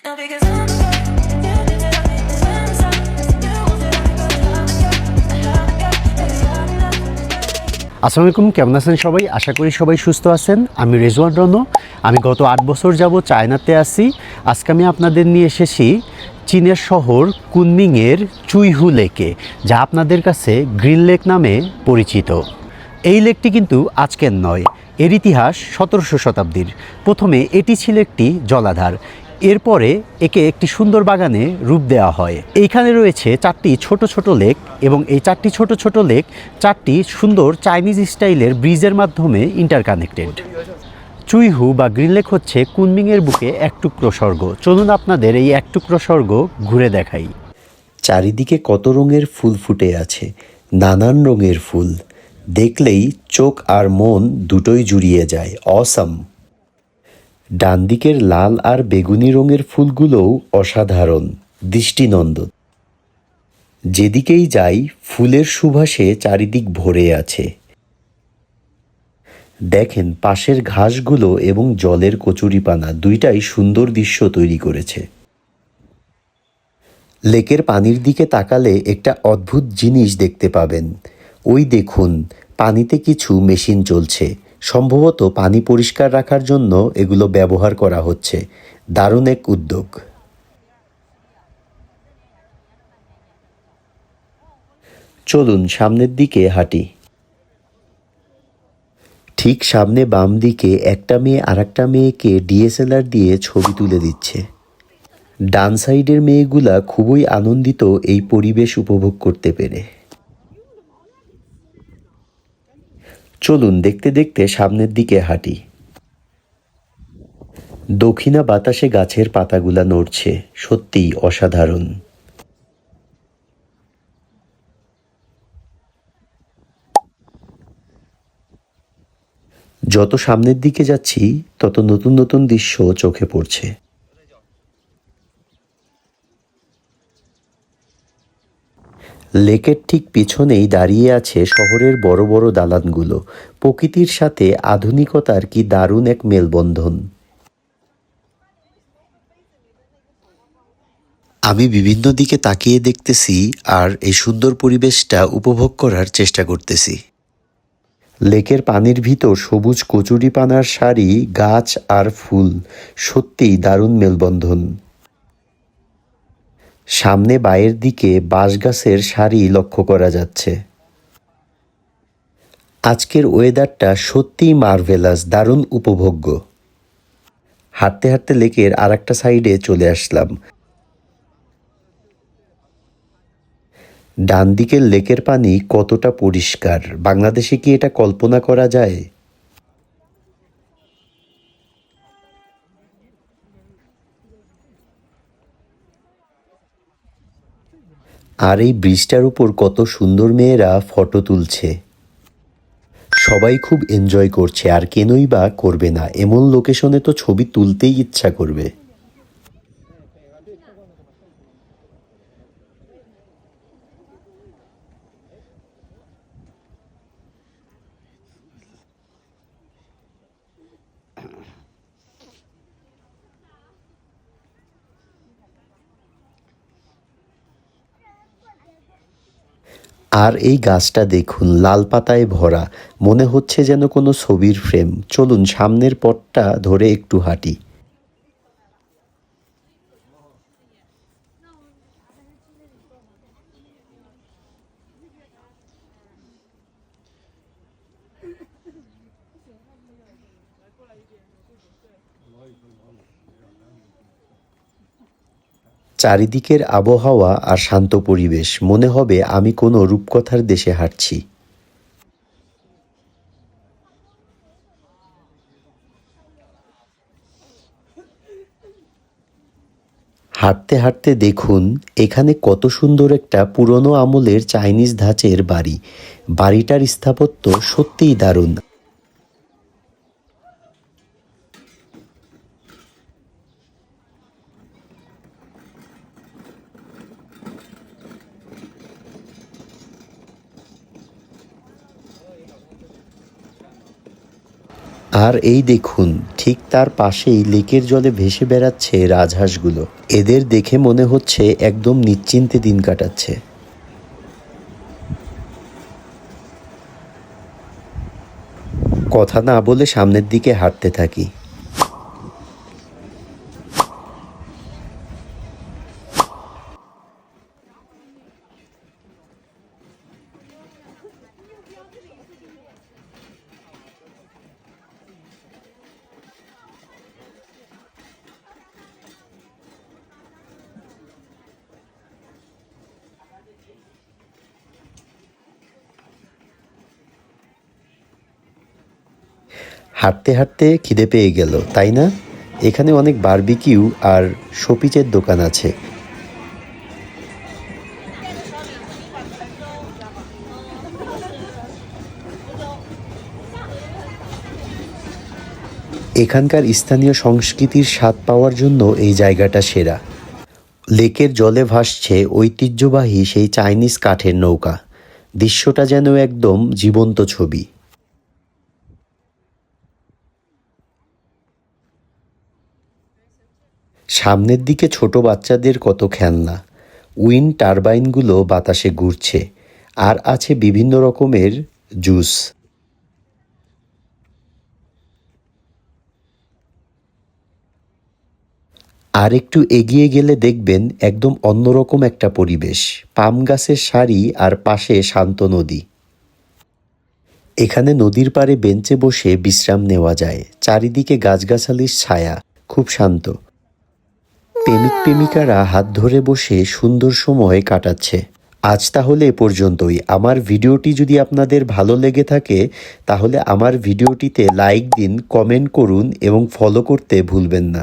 Now because I'm the one you need to love me inside. You won't feel like a আসসালামু আলাইকুম, কেমন আছেন সবাই? আশা করি সবাই সুস্থ আছেন। আমি রেজওয়ান রনো। আমি গত 8 বছর যাবত চায়নাতে আছি। আজকে আমি আপনাদের নিয়ে এসেছি চীনের শহর কুনমিংয়ের চুইহু লেকে, যা আপনাদের কাছে গ্রিন লেক নামে পরিচিত। এই লেকটি কিন্তু আজকের নয়, এর ইতিহাস 17শো শতাব্দীর। প্রথমে এটি ছিল একটি জলাধার, এরপরে একে একটি সুন্দর বাগানে রূপ দেওয়া হয়। এইখানে রয়েছে 4টি ছোট ছোট লেক, এবং এই 4টি ছোট ছোট লেক 4টি সুন্দর চাইনিজ স্টাইলের ব্রিজের মাধ্যমে ইন্টারকানেক্টেড। চুইহু বা গ্রিন লেক হচ্ছে কুনমিংয়ের বুকে এক টুকরো স্বর্গ। চলুন আপনাদের এই এক টুকরো স্বর্গ ঘুরে দেখাই। চারিদিকে কত রঙের ফুল ফুটে আছে, নানান রঙের ফুল। দেখলেই চোখ আর মন দুটোই জুড়িয়ে যায়। অসাম। ডান দিকের লাল আর বেগুনি রঙের ফুলগুলোও অসাধারণ, দৃষ্টিনন্দন। যেদিকেই যাই ফুলের সুবাসে চারিদিক ভরে আছে। দেখেন পাশের ঘাসগুলো এবং জলের কচুরিপানা দুইটাই সুন্দর দৃশ্য তৈরি করেছে। লেকের পানির দিকে তাকালে একটা অদ্ভুত জিনিস দেখতে পাবেন। ওই দেখুন, পানিতে কিছু মেশিন চলছে। সম্ভবত পানি পরিষ্কার রাখার জন্য এগুলো ব্যবহার করা হচ্ছে। দারুণ এক উদ্যোগ। চলুন সামনের দিকে হাঁটি। ঠিক সামনে বাম দিকে একটা মেয়ে আরেকটা মেয়েকে ডিএসএলআর দিয়ে ছবি তুলে দিচ্ছে। ডান সাইডের মেয়েগুলা খুবই আনন্দিত এই পরিবেশ উপভোগ করতে পেরে। চলুন দেখতে দেখতে সামনের দিকে হাঁটি। দক্ষিণা বাতাসে গাছের পাতাগুলা নড়ছে, সত্যিই অসাধারণ। যত সামনের দিকে যাচ্ছি তত নতুন নতুন দৃশ্য চোখে পড়ছে। লেকের ঠিক পিছনেই দাঁড়িয়ে আছে শহরের বড় বড় দালানগুলো। প্রকৃতির সাথে আধুনিকতার কি দারুণ এক মেলবন্ধন। আমি বিভিন্ন দিকে তাকিয়ে দেখতেছি আর এই সুন্দর পরিবেশটা উপভোগ করার চেষ্টা করতেছি। লেকের পানির ভিতর সবুজ কচুরিপানার সারি, গাছ আর ফুল, সত্যিই দারুণ মেলবন্ধন। সামনে বাঁয়ের দিকে বাঁশগাছের সারি লক্ষ্য করা যাচ্ছে। আজকের ওয়েদারটা সত্যিই মার্ভেলাস, দারুণ উপভোগ্য। হাঁটতে হাঁটতে লেকের আরেকটা সাইডে চলে আসলাম। ডান দিকের লেকের পানি কতটা পরিষ্কার, বাংলাদেশে কি এটা কল্পনা করা যায়? আর এই ব্রিজটার উপর কত সুন্দর মেয়েরা ফটো তুলছে। সবাই খুব এনজয় করছে, আর কেনই বা করবে না? এমন লোকেশনে তো ছবি তুলতেই ইচ্ছা করবে। আর এই গাছটা দেখুন, লাল পাতায় ভরা, মনে হচ্ছে যেন কোনো ছবির ফ্রেম। চলুন সামনের পথটা ধরে একটু হাঁটি। চারিদিকের আবহাওয়া আর শান্ত পরিবেশ, মনে হবে আমি কোনো রূপকথার দেশে হাঁটছি। হাঁটতে হাঁটতে দেখুন এখানে কত সুন্দর একটা পুরনো আমলের চাইনিজ ধাঁচের বাড়ি। বাড়িটার স্থাপত্য সত্যিই দারুণ। আর এই দেখুন, ঠিক তার পাশেই লেকের জলে ভেসে বেড়াচ্ছে রাজহাঁসগুলো। এদের দেখে মনে হচ্ছে একদম নিশ্চিন্তে দিন কাটাচ্ছে। কথা না বলে সামনের দিকে হাঁটতে থাকি। হাঁটতে হাঁটতে খিদে পেয়ে গেল, তাই না? এখানে অনেক বারবিকিউ আর শোপিচের দোকান আছে। এখানকার স্থানীয় সংস্কৃতির স্বাদ পাওয়ার জন্য এই জায়গাটা সেরা। লেকের জলে ভাসছে ঐতিহ্যবাহী সেই চাইনিজ কাঠের নৌকা। দৃশ্যটা যেন একদম জীবন্ত ছবি। সামনের দিকে ছোট বাচ্চাদের কত খেলনা, উইন্ড টারবাইনগুলো বাতাসে ঘুরছে, আর আছে বিভিন্ন রকমের জুস। আর একটু এগিয়ে গেলে দেখবেন একদম অন্যরকম একটা পরিবেশ, পাম গাছের সারি আর পাশে শান্ত নদী। এখানে নদীর পাড়ে বেঞ্চে বসে বিশ্রাম নেওয়া যায়, চারিদিকে গাছগাছালির ছায়া, খুব শান্ত। প্রেমিক প্রেমিকারা হাত ধরে বসে সুন্দর সময় কাটাচ্ছে। আজ তাহলে এ পর্যন্তই। আমার ভিডিওটি যদি আপনাদের ভালো লেগে থাকে তাহলে আমার ভিডিওটিতে লাইক দিন, কমেন্ট করুন এবং ফলো করতে ভুলবেন না।